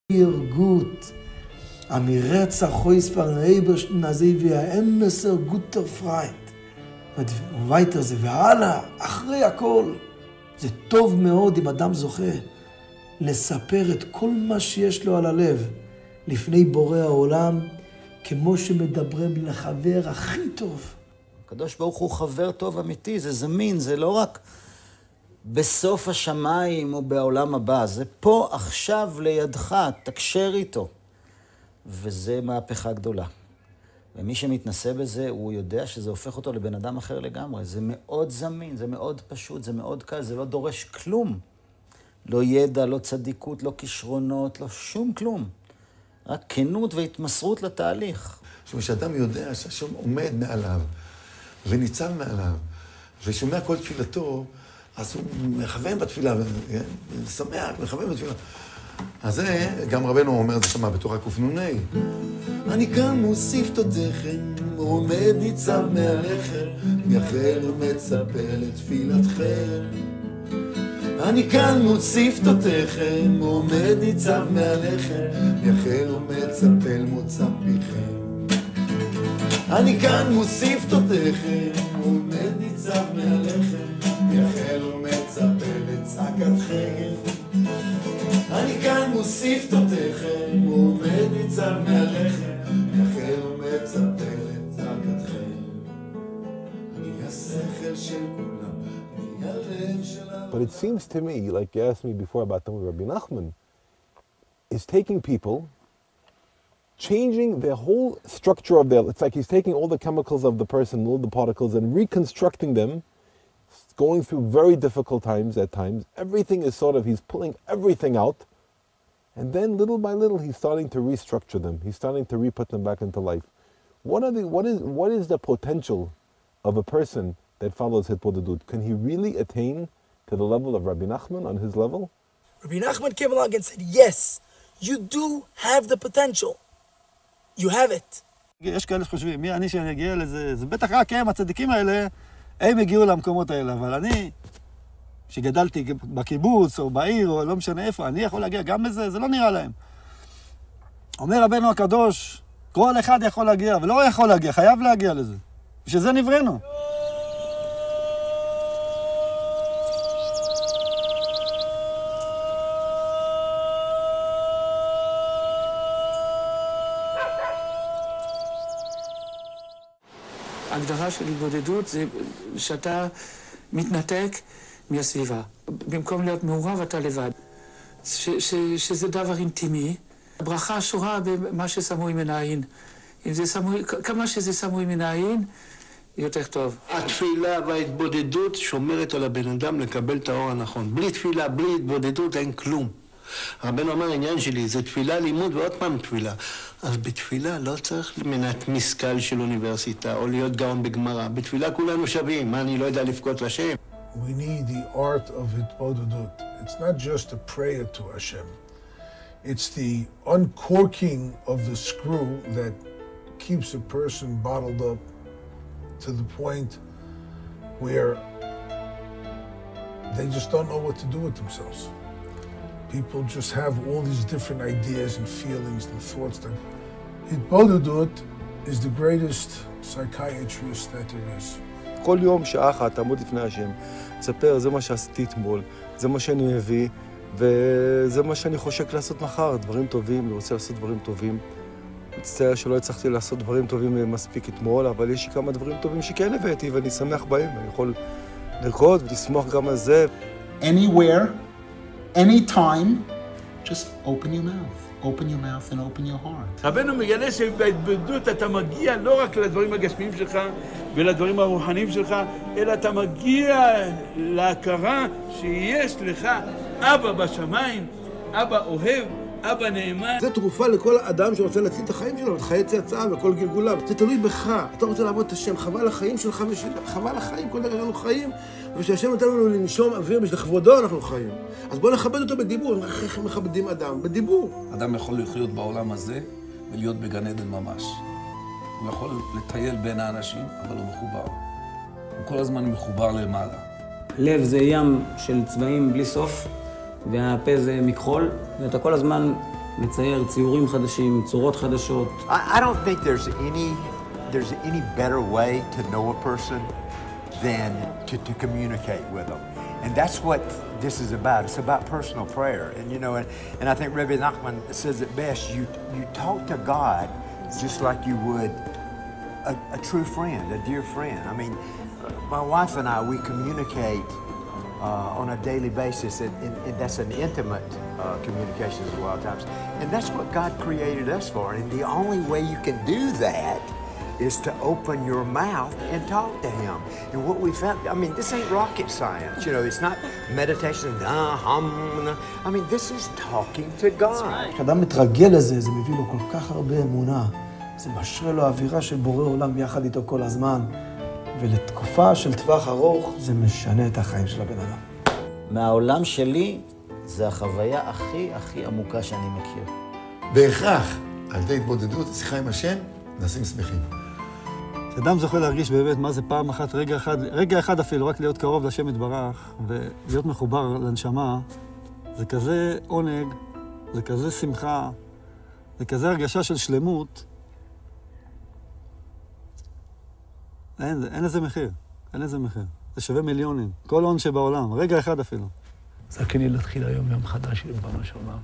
gut. Am Retsach Heus von Ebersten הזה והאמסר גוטר פרייט. ובייטר זה והלאה, אחרי הכל. זה טוב מאוד אם אדם זוכה לספר את כל מה שיש לו על הלב לפני בורא העולם, כמו שמדברים לחבר הכי טוב. הקדוש ברוך הוא חבר טוב אמיתי, זה זמין, זה לא רק בסוף השמיים או בעולם הבא, זה פה עכשיו לידך, תקשר איתו. וזה מהפכה גדולה. ומי שמתנסה בזה, הוא יודע שזה הופך אותו לבן אדם אחר לגמרי. זה מאוד זמין, זה מאוד פשוט, זה מאוד קל, זה לא דורש כלום. לא ידע, לא צדיקות, לא כישרונות, לא שום כלום. רק כנות והתמסרות לתהליך. כשאדם יודע שהשם עומד מעליו, וניצב מעליו, ושומע כל תפילתו, אז הוא מכוון בתפילה, שמח, מכוון בתפילה. אז זה, גם רבנו אומר, זה שמה בתורה קנ"ה. אני כאן מוסיף תודכם, עומד ניצב מעליכם, מייחל ומצפה לתפילתכם. אני כאן מוסיף תודכם, עומד ניצב מעליכם, מייחל ומצפה למוצא פיכם. אני כאן מוסיף תודכם, עומד ניצב מעליכם, מייחל ומצפה לצעקתכם. אני כאן מוסיף תודכם, עומד ניצב מעליכם, מייחל ומצפה לצעקתכם. אני השכל של כולם, אני הלב של העולם. But it seems to me, like you asked me before about Rabbi Nachman, is taking people, changing the whole structure of their, it's like he's taking all the chemicals of the person, all the particles, and reconstructing them, going through very difficult times at times. Everything is sort of, he's pulling everything out, and then little by little he's starting to restructure them. He's starting to re-put them back into life. What is the potential of a person that follows Hitbodedut? Can he really attain to the level of Rabbi Nachman on his level? Rabbi Nachman came along and said, yes, you do have the potential. You have it. יש כאלה שחושבים, מי אני שאני אגיע לזה? זה בטח רק הם, הצדיקים האלה, הם הגיעו למקומות האלה, אבל אני, שגדלתי בקיבוץ או בעיר או לא משנה איפה, אני יכול להגיע גם לזה, זה לא נראה להם. אומר רבנו הקדוש, כל אחד יכול להגיע, ולא יכול להגיע, חייב להגיע לזה. ושזה נבראנו. ההגדרה של התבודדות זה שאתה מתנתק מהסביבה. במקום להיות מעורב אתה לבד. שזה דבר אינטימי. הברכה שורה במה שסמוי מן העין. כמה שזה סמוי מן העין, יותר טוב. התפילה וההתבודדות שומרת על הבן אדם לקבל את האור הנכון. בלי תפילה, בלי התבודדות אין כלום. רבנו אומר, העניין שלי זה תפילה, לימוד ועוד פעם תפילה. אז בתפילה לא צריך מנת משכל של אוניברסיטה או להיות גאון בגמרא. בתפילה כולנו שווים. מה, אני לא יודע לבכות לשם? We need the art of Hitbodedut. It's not just a prayer to Hashem. It's the uncorking of the screw that keeps a person bottled up to the point where they just don't know what to do with themselves. People just have all these different ideas and feelings and thoughts. Hitbodedut is the greatest psychiatrist that there is. כל יום שעה אחת תעמוד לפני השם, תספר, זה מה שעשיתי אתמול, זה מה שאני מביא, וזה מה שאני חושק לעשות מחר, דברים טובים, אני רוצה לעשות דברים טובים. מצטער שלא הצלחתי לעשות דברים טובים מספיק אתמול, אבל יש לי כמה דברים טובים שכן הבאתי, ואני שמח בהם, אני יכול לרקוד ולשמוח גם על זה. Anywhere, anytime, just open your mouth. Open your mouth and open your heart. רבנו מגלה שבהתבודדות אתה מגיע לא רק לדברים הגשמיים שלך ולדברים הרוחניים שלך, אלא אתה מגיע להכרה שיש לך אבא בשמיים, אבא אוהב, אבא נאמן. זה תרופה לכל אדם שרוצה להציל את החיים שלו, את חיי צאצאיו וכל גלגוליו. זה תלוי בך. אתה רוצה לעבוד את השם, חבל החיים שלך חבל החיים, כל דרך אנחנו חיים. ושהשם נתן לנו לנשום אוויר בשביל כבודו אנחנו חיים. אז בואו נכבד אותו בדיבור. איך מכבדים אדם? בדיבור. אדם יכול לחיות בעולם הזה ולהיות בגן עדן ממש. הוא יכול לטייל בין האנשים, אבל הוא מחובר. הוא כל הזמן מחובר למעלה. לב זה ים של צבעים בלי סוף, והפה זה מכחול, ואתה כל הזמן מצייר ציורים חדשים, צורות חדשות. I don't think there's any better way to know a person than to communicate with them. And that's what this is about. It's about personal prayer. And you know, and I think Rabbi Nachman says it best. You talk to God just like you would a true friend, a dear friend. I mean, my wife and I, we communicate on a daily basis, and that's an intimate communication as well times. And that's what God created us for. And the only way you can do that is to open your mouth and talk to Him. And what we found, I mean, this ain't rocket science. You know, it's not meditation. I mean, this is talking to God. כשאדם מתרגל לזה, זה מביא לו כל כך הרבה אמונה. זה משרה לו אווירה של בורא עולם יחד איתו כל הזמן. ולתקופה של טווח ארוך, זה משנה את החיים של הבן אדם. מהעולם שלי, זה החוויה הכי עמוקה שאני מכיר. בהכרח, על ידי התבודדות, שיחה עם השם, נעשים שמחים. כשאדם זוכה להרגיש באמת מה זה פעם אחת, רגע אחד אפילו, רק להיות קרוב לשם יתברך, ולהיות מחובר לנשמה, זה כזה עונג, זה כזה שמחה, זה כזה הרגשה של שלמות. אין לזה מחיר, אין לזה מחיר. זה שווה מיליונים, כל הון שבעולם, רגע אחד אפילו. זכני לי להתחיל היום יום חדש של ריבונו של עולם.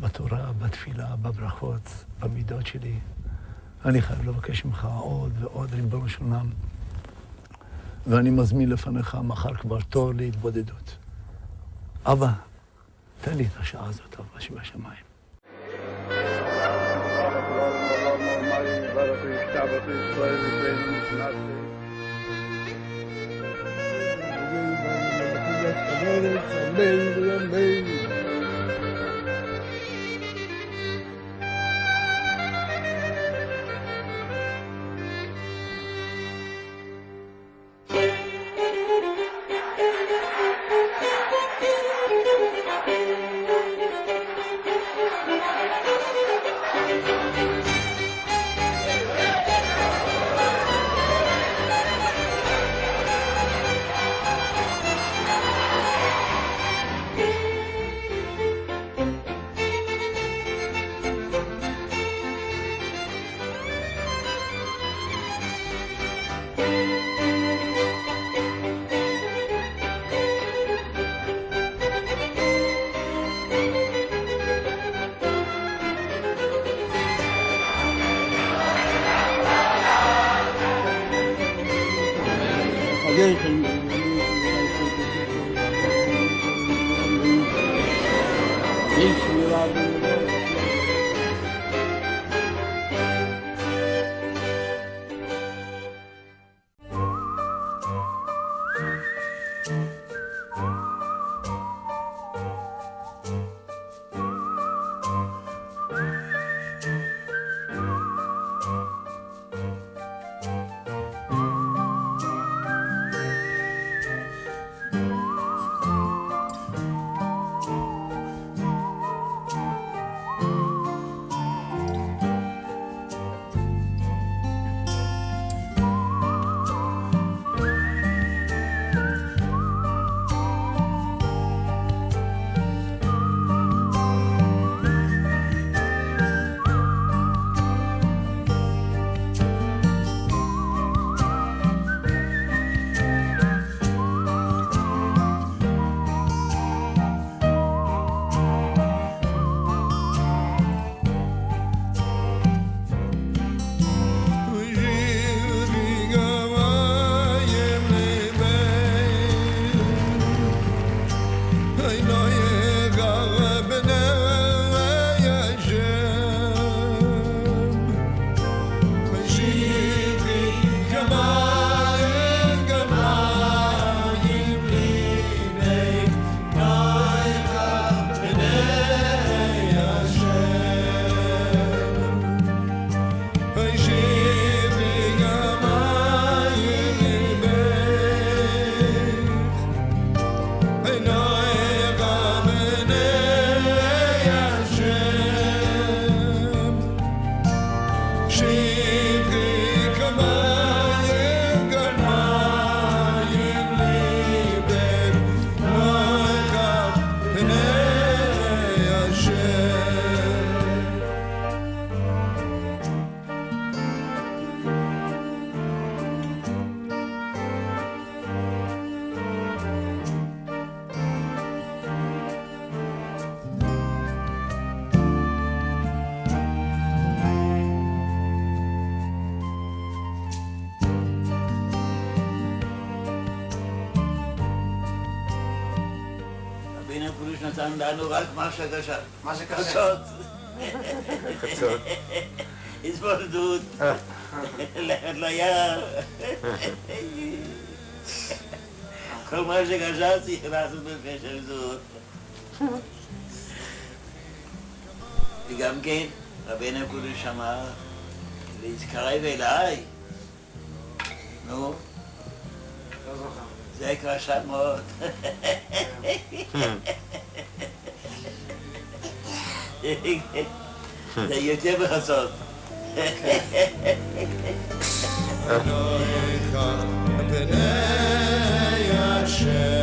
בתורה, בתפילה, בברכות, במידות שלי. אני חייב לבקש ממך עוד ועוד ריבונו של עולם. ואני מזמין לפניך מחר כבר תור להתבודדות. אבא, תן לי את השעה הזאת, אבא שבשמיים. נתן לנו רק מה שקשות. חצות. התבודדות, ללכת ליער. כל מה שחשבתי, הכנסנו בקשר זאת. וגם כן, רבינו הקדוש אמר, להתקרב אליי. נו, זה קשה מאוד. זה יותר בחסות. פני השם